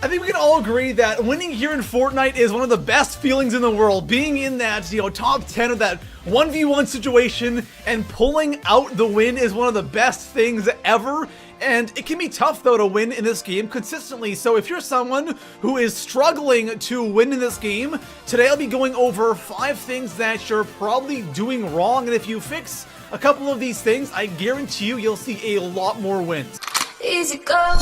I think we can all agree that winning here in Fortnite is one of the best feelings in the world. Being in that, top 10 of that 1v1 situation and pulling out the win is one of the best things ever. And it can be tough, though, to win in this game consistently. So if you're someone who is struggling to win in this game, today I'll be going over 5 things that you're probably doing wrong. And if you fix a couple of these things, I guarantee you'll see a lot more wins. Easy go.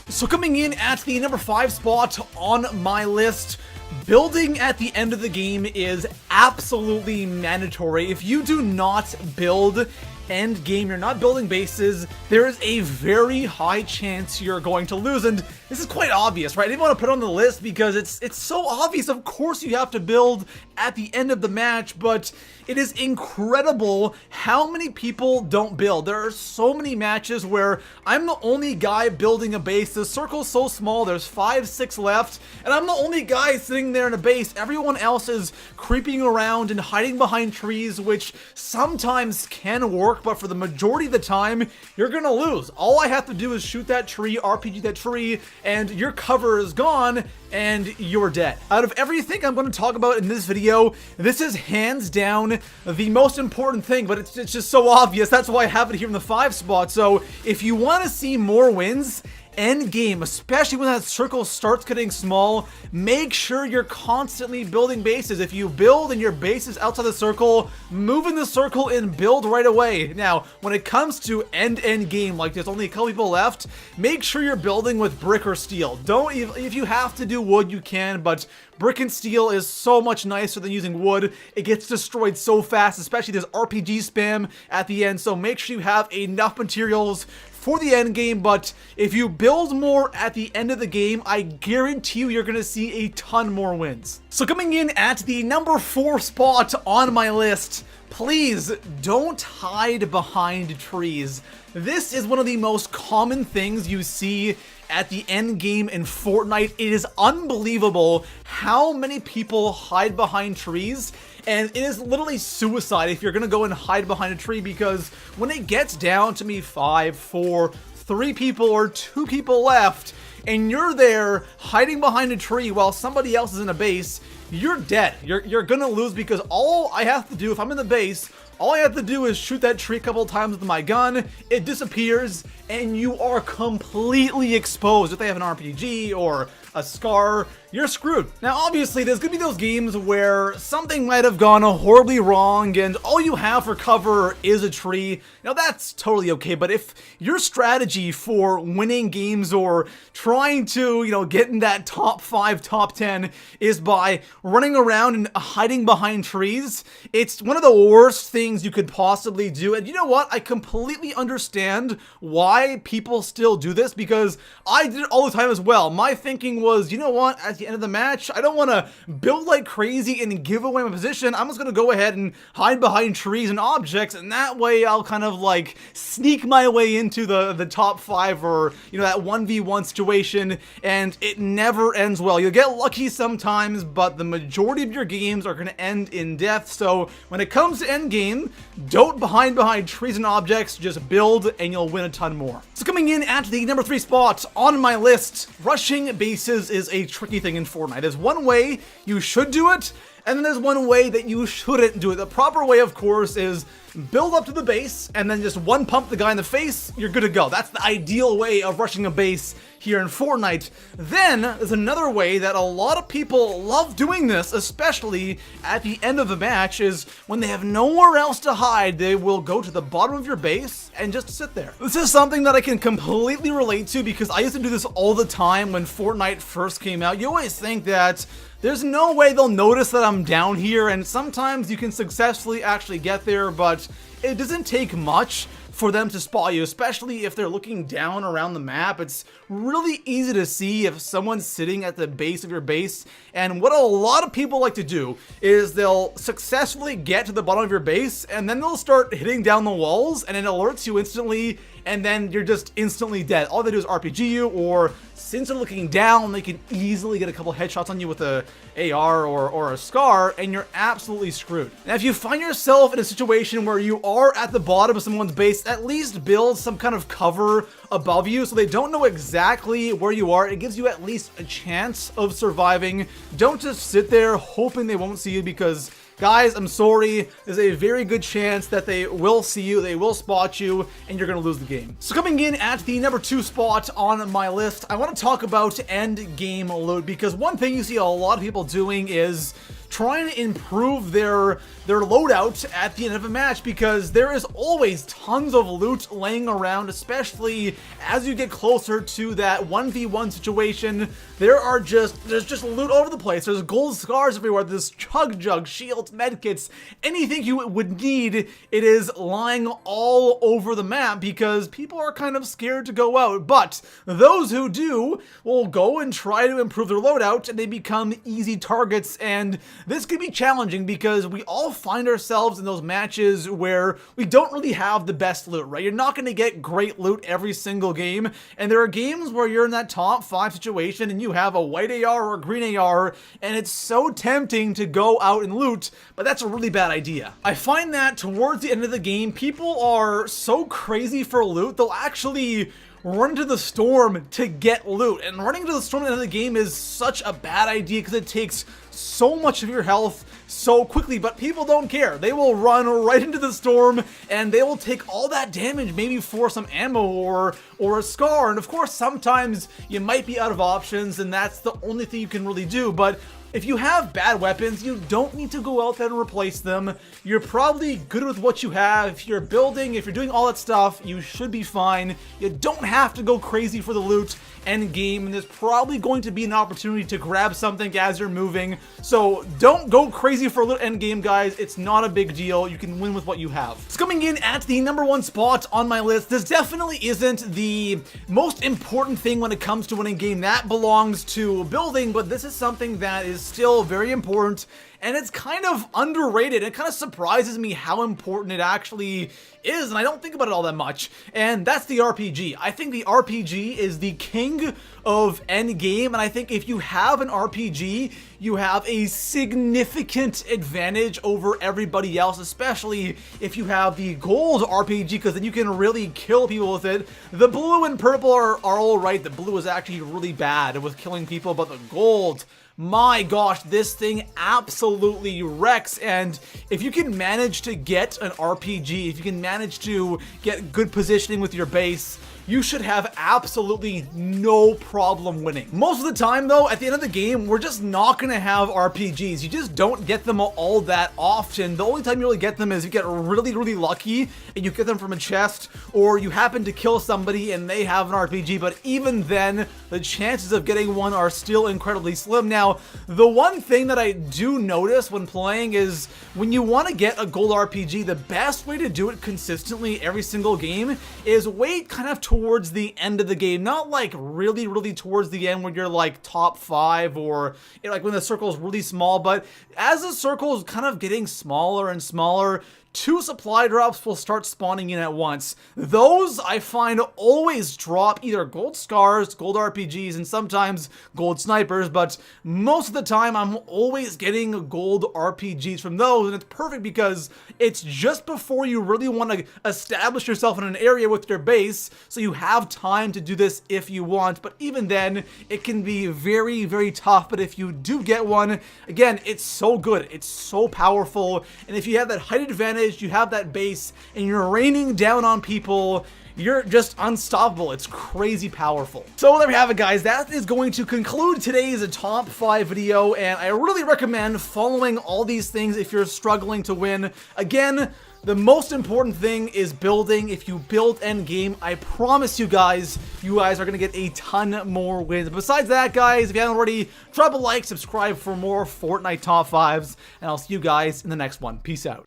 So coming in at the number 5 spot on my list, building at the end of the game is absolutely mandatory. If you do not build end game, you're not building bases, there is a very high chance you're going to lose. And this is quite obvious, right? I didn't want to put it on the list because it's so obvious. Of course you have to build at the end of the match, but it is incredible how many people don't build. There are so many matches where I'm the only guy building a base. The circle's so small, there's 5, 6 left, and I'm the only guy sitting there in a base. Everyone else is creeping around and hiding behind trees, which sometimes can work, but for the majority of the time, you're gonna lose. All I have to do is shoot that tree, RPG that tree, and your cover is gone, and you're dead. Out of everything I'm going to talk about in this video, this is hands down the most important thing, but it's just so obvious. That's why I have it here in the 5 spot. So if you want to see more wins, end game, especially when that circle starts getting small, make sure you're constantly building bases. If you build and your base is outside the circle, move in the circle and build right away. Now, when it comes to end game, like there's only a couple people left, make sure you're building with brick or steel. Don't even, if you have to do wood, you can, but brick and steel is so much nicer than using wood. It gets destroyed so fast, especially there's RPG spam at the end, so make sure you have enough materials for the end game. But if you build more at the end of the game, I guarantee you're going to see a ton more wins. So coming in at the number 4 spot on my list, please don't hide behind trees. This is one of the most common things you see at the end game in Fortnite. It is unbelievable how many people hide behind trees, and it is literally suicide if you're gonna go and hide behind a tree, because when it gets down to me 5, 4, 3 people or 2 people left, and you're there hiding behind a tree while somebody else is in a base, you're dead. You're gonna lose, because all I have to do, if I'm in the base, all I have to do is shoot that tree a couple of times with my gun, it disappears, and you are completely exposed. If they have an RPG or a scar, you're screwed. Now, obviously, there's gonna be those games where something might have gone horribly wrong and all you have for cover is a tree. Now, that's totally okay, but if your strategy for winning games or trying to, get in that top 5, top 10 is by running around and hiding behind trees, it's one of the worst things you could possibly do. And you know what? I completely understand why people still do this, because I did it all the time as well. My thinking was, you know what, at the end of the match, I don't want to build like crazy and give away my position. I'm just going to go ahead and hide behind trees and objects, and that way I'll kind of like sneak my way into the top 5 or, that 1v1 situation, and it never ends well. You'll get lucky sometimes, but the majority of your games are going to end in death. So when it comes to end game, don't hide behind trees and objects, just build and you'll win a ton more. So coming in at the number 3 spot on my list, rushing bases is a tricky thing in Fortnite. There's one way you should do it, and then there's one way that you shouldn't do it. The proper way, of course, is build up to the base and then just one pump the guy in the face, you're good to go. That's the ideal way of rushing a base here in Fortnite. Then there's another way that a lot of people love doing this, especially at the end of the match, is when they have nowhere else to hide, they will go to the bottom of your base and just sit there. This is something that I can completely relate to, because I used to do this all the time when Fortnite first came out. You always think that there's no way they'll notice that I'm down here, and sometimes you can successfully actually get there, but it doesn't take much for them to spot you, especially if they're looking down around the map. It's really easy to see if someone's sitting at the base of your base, and what a lot of people like to do is they'll successfully get to the bottom of your base, and then they'll start hitting down the walls, and it alerts you instantly, and then you're just instantly dead. All they do is RPG you, or since they're looking down, they can easily get a couple headshots on you with a AR or a SCAR, and you're absolutely screwed. Now, if you find yourself in a situation where you are at the bottom of someone's base, at least build some kind of cover above you so they don't know exactly where you are. It gives you at least a chance of surviving. Don't just sit there hoping they won't see you, because guys, I'm sorry, there's a very good chance that they will see you, they will spot you, and you're gonna lose the game. So coming in at the number 2 spot on my list, I want to talk about end game loot, because one thing you see a lot of people doing is trying to improve their loadout at the end of a match, because there is always tons of loot laying around, especially as you get closer to that 1v1 situation. There's just loot over the place. There's gold scars everywhere. There's chug jugs, shields, medkits, anything you would need. It is lying all over the map because people are kind of scared to go out. But those who do will go and try to improve their loadout, and they become easy targets. And this could be challenging because we all find ourselves in those matches where we don't really have the best loot, right? You're not going to get great loot every single game, and there are games where you're in that top 5 situation and you have a white AR or a green AR, and it's so tempting to go out and loot, but that's a really bad idea. I find that towards the end of the game, people are so crazy for loot, they'll actually run into the storm to get loot, and running into the storm at the end of the game is such a bad idea because it takes so much of your health so quickly, but people don't care. They will run right into the storm and they will take all that damage, maybe for some ammo or a SCAR, and of course sometimes you might be out of options and that's the only thing you can really do. But if you have bad weapons, you don't need to go out there and replace them. You're probably good with what you have. If you're building, if you're doing all that stuff, you should be fine. You don't have to go crazy for the loot end game, and there's probably going to be an opportunity to grab something as you're moving. So don't go crazy for loot end game, guys. It's not a big deal. You can win with what you have. It's coming in at the number 1 spot on my list. This definitely isn't the most important thing when it comes to winning game. That belongs to building, but this is something that is still very important, and it's kind of underrated. It kind of surprises me how important it actually is, and I don't think about it all that much, and that's the RPG. I think the RPG is the king of endgame, and I think if you have an RPG, you have a significant advantage over everybody else, especially if you have the gold RPG, because then you can really kill people with it. The blue and purple are all right. The blue is actually really bad with killing people, but the gold, my gosh, this thing absolutely wrecks. And if you can manage to get an RPG, if you can manage to get good positioning with your base, you should have absolutely no problem winning. Most of the time though, at the end of the game, we're just not gonna have RPGs. You just don't get them all that often. The only time you really get them is you get really, really lucky and you get them from a chest, or you happen to kill somebody and they have an RPG, but even then, the chances of getting one are still incredibly slim. Now, the one thing that I do notice when playing is when you want to get a gold RPG, the best way to do it consistently every single game is wait kind of towards the end of the game. Not like really, really towards the end when you're like top 5 or like when the circle is really small, but as the circle is kind of getting smaller and smaller, 2 supply drops will start spawning in at once. Those I find always drop either gold scars, gold RPGs, and sometimes gold snipers, but most of the time I'm always getting gold RPGs from those, and it's perfect because it's just before you really want to establish yourself in an area with your base, so you have time to do this if you want, but even then, it can be very, very tough. But if you do get one, again, it's so good, it's so powerful, and if you have that height advantage, you have that base, and you're raining down on people, you're just unstoppable. It's crazy powerful. So there we have it, guys. That is going to conclude today's top 5 video, and I really recommend following all these things if you're struggling to win. Again, the most important thing is building. If you build endgame, I promise you guys are going to get a ton more wins. Besides that, guys, if you haven't already, drop a like, subscribe for more Fortnite top 5s, and I'll see you guys in the next one. Peace out.